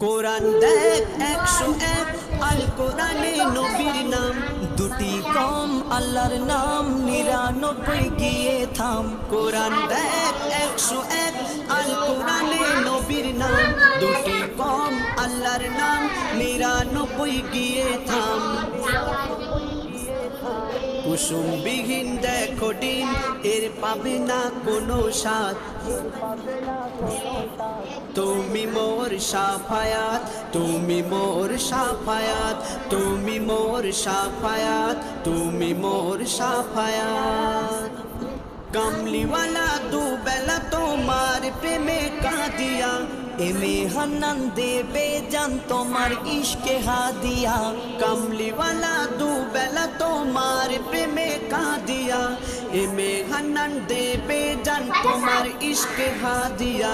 কোরআন দেখ 101 আল কোরআনে নবীর নাম দুটি কম আল্লাহর নাম 99 গিয়ে থাম। কোরআন দেখ 101 আল কোরআনে নবীর নাম দুটি কম আল্লাহর নাম 99 গিয়ে থাম। কুসুমবিহীন দেখো ডিম এর পাবে না কোনো স্বাদ। তুমি মোর শাফায়াত, তুমি মোর শাফায়াত, তুমি মোর শাফায়াত, তুমি মোর শাফায়াত। কামলিওয়ালা দুবেলা তোমার প্রেমে কাঁদিয়া এমে হান্নান দেবে জান তোমার ইশকে হাদিয়া। কামলিওয়ালা দুবেলা তোমার প্রেমে কাঁদিয়া এমে হান্নান দেবে জান তোমার ইশকে হাদিয়া।